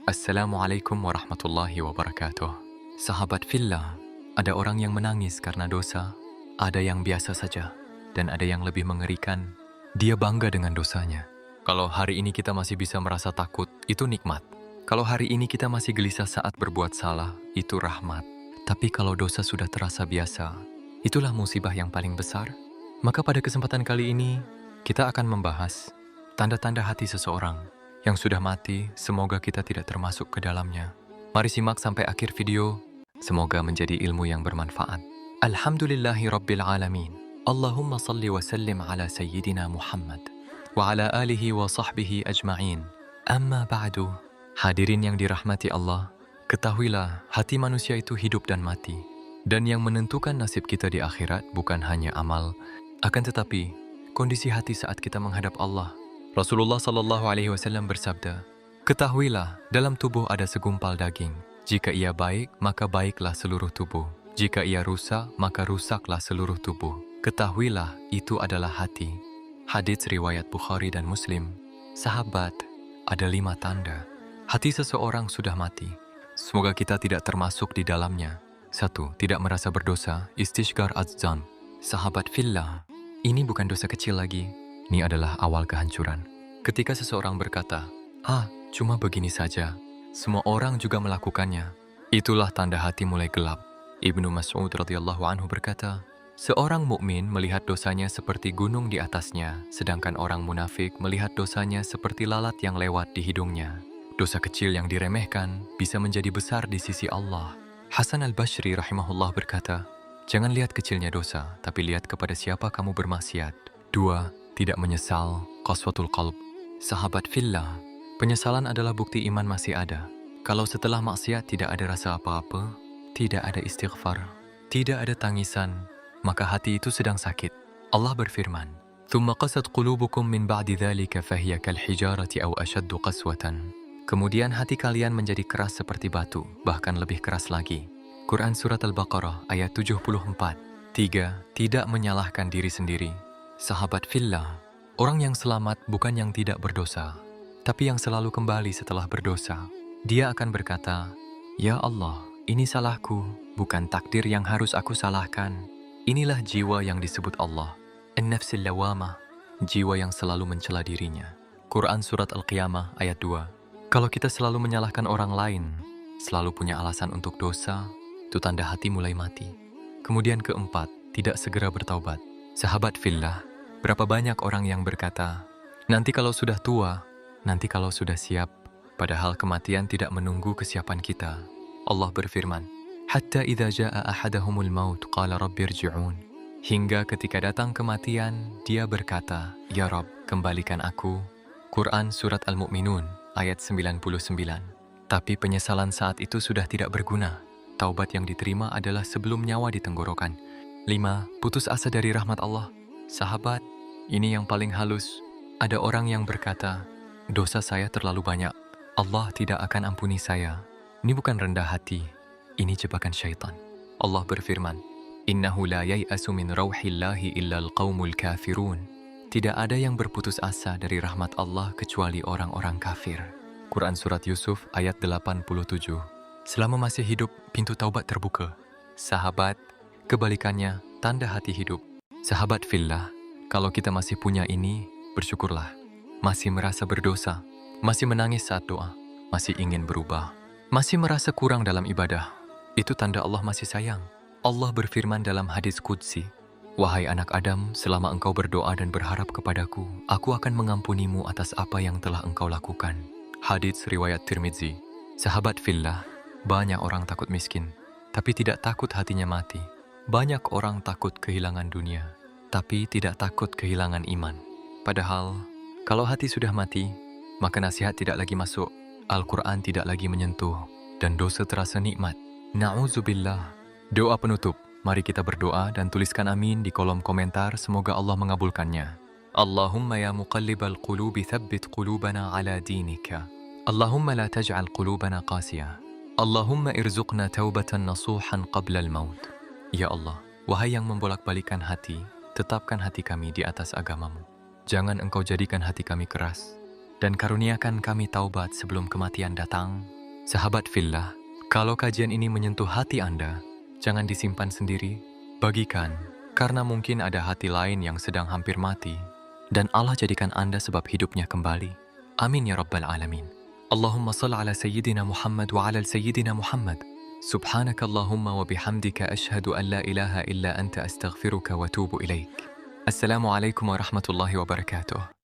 Assalamualaikum warahmatullahi wabarakatuh. Sahabat fillah, ada orang yang menangis karena dosa, ada yang biasa saja, dan ada yang lebih mengerikan. Dia bangga dengan dosanya. Kalau hari ini kita masih bisa merasa takut, itu nikmat. Kalau hari ini kita masih gelisah saat berbuat salah, itu rahmat. Tapi kalau dosa sudah terasa biasa, itulah musibah yang paling besar. Maka pada kesempatan kali ini, kita akan membahas tanda-tanda hati seseorang yang sudah mati. Semoga kita tidak termasuk ke dalamnya. Mari simak sampai akhir video. Semoga menjadi ilmu yang bermanfaat. Alhamdulillahi Rabbil Alamin. Allahumma salli wa sallim ala Sayyidina Muhammad wa ala alihi wa sahbihi ajma'in. Amma ba'du. Hadirin yang dirahmati Allah, ketahuilah hati manusia itu hidup dan mati. Dan yang menentukan nasib kita di akhirat bukan hanya amal, akan tetapi kondisi hati saat kita menghadap Allah. Rasulullah SAW bersabda, "Ketahuilah, dalam tubuh ada segumpal daging. Jika ia baik, maka baiklah seluruh tubuh. Jika ia rusak, maka rusaklah seluruh tubuh. Ketahuilah, itu adalah hati." Hadits riwayat Bukhari dan Muslim. Sahabat, ada 5 tanda hati seseorang sudah mati. Semoga kita tidak termasuk di dalamnya. 1. Tidak merasa berdosa, istishghar az-dzanb. Sahabat fillah, ini bukan dosa kecil lagi. Ini adalah awal kehancuran. Ketika seseorang berkata, cuma begini saja, semua orang juga melakukannya, itulah tanda hati mulai gelap. Ibnu Mas'ud radhiyallahu anhu berkata, seorang mukmin melihat dosanya seperti gunung di atasnya, sedangkan orang munafik melihat dosanya seperti lalat yang lewat di hidungnya. Dosa kecil yang diremehkan bisa menjadi besar di sisi Allah. Hasan al-Bashri rahimahullah berkata, jangan lihat kecilnya dosa, tapi lihat kepada siapa kamu bermaksiat. 2. Tidak menyesal, qaswatul qalb. Sahabat fillah, penyesalan adalah bukti iman masih ada. Kalau setelah maksiat tidak ada rasa apa-apa, tidak ada istighfar, tidak ada tangisan, maka hati itu sedang sakit. Allah berfirman, "Tsumma qasat qulubukum min ba'di dzalika fahiya kal hijarati aw ashaddu qaswatan." Kemudian hati kalian menjadi keras seperti batu, bahkan lebih keras lagi. Quran Surat Al-Baqarah ayat 74. 3. Tidak menyalahkan diri sendiri. Sahabat fillah, orang yang selamat bukan yang tidak berdosa, tapi yang selalu kembali setelah berdosa. Dia akan berkata, "Ya Allah, ini salahku, bukan takdir yang harus aku salahkan." Inilah jiwa yang disebut Allah, an-nafsil lawamah, jiwa yang selalu mencela dirinya. Quran Surat Al-Qiyamah ayat 2. Kalau kita selalu menyalahkan orang lain, selalu punya alasan untuk dosa, itu tanda hati mulai mati. Kemudian keempat, tidak segera bertaubat. Sahabat fillah, berapa banyak orang yang berkata, nanti kalau sudah tua, nanti kalau sudah siap, padahal kematian tidak menunggu kesiapan kita. Allah berfirman, "Hatta idza jaa ahadahumul maut qala rabbirji'un." Hingga ketika datang kematian, dia berkata, "Ya Rabb, kembalikan aku." Quran Surat Al-Mu'minun ayat 99. Tapi penyesalan saat itu sudah tidak berguna. Taubat yang diterima adalah sebelum nyawa di tenggorokan. 5. Putus asa dari rahmat Allah. Sahabat, ini yang paling halus. Ada orang yang berkata, dosa saya terlalu banyak, Allah tidak akan ampuni saya. Ini bukan rendah hati, ini jebakan syaitan. Allah berfirman, "Innahu la yai'asu min rauhillahi illa al-qaumul kafirun." Tidak ada yang berputus asa dari rahmat Allah kecuali orang-orang kafir. Quran Surat Yusuf ayat 87. Selama masih hidup, pintu taubat terbuka. Sahabat, kebalikannya, tanda hati hidup. Sahabat fillah, kalau kita masih punya ini, bersyukurlah. Masih merasa berdosa, masih menangis saat doa, masih ingin berubah, masih merasa kurang dalam ibadah, itu tanda Allah masih sayang. Allah berfirman dalam hadis qudsi, "Wahai anak Adam, selama engkau berdoa dan berharap kepadaku, aku akan mengampunimu atas apa yang telah engkau lakukan." Hadits riwayat Tirmidzi. Sahabat fillah, banyak orang takut miskin, tapi tidak takut hatinya mati. Banyak orang takut kehilangan dunia, tapi tidak takut kehilangan iman. Padahal, kalau hati sudah mati, maka nasihat tidak lagi masuk, Al-Quran tidak lagi menyentuh, dan dosa terasa nikmat. Na'udzubillah. Doa penutup, mari kita berdoa dan tuliskan amin di kolom komentar, semoga Allah mengabulkannya. Allahumma ya muqallibal qulubi thabbit qulubana ala dinika. Allahumma la taj'al qulubana qasiyah. Allahumma irzuqna taubatan nasuhan qabla al-maut. Ya Allah, wahai yang membolak-balikan hati, tetapkan hati kami di atas agamamu. Jangan engkau jadikan hati kami keras. dan karuniakan kami taubat sebelum kematian datang. Sahabat fillah, kalau kajian ini menyentuh hati Anda, jangan disimpan sendiri, bagikan, karena mungkin ada hati lain yang sedang hampir mati, dan Allah jadikan Anda sebab hidupnya kembali. Amin ya Rabbal Alamin. Allahumma salli ala Sayyidina Muhammad wa ala Sayyidina Muhammad. Subhanaka Allahumma wa bihamdika ashhadu an la ilaha illa anta astaghfiruka wa atubu ilaik. Assalamualaikum warahmatullahi wabarakatuh.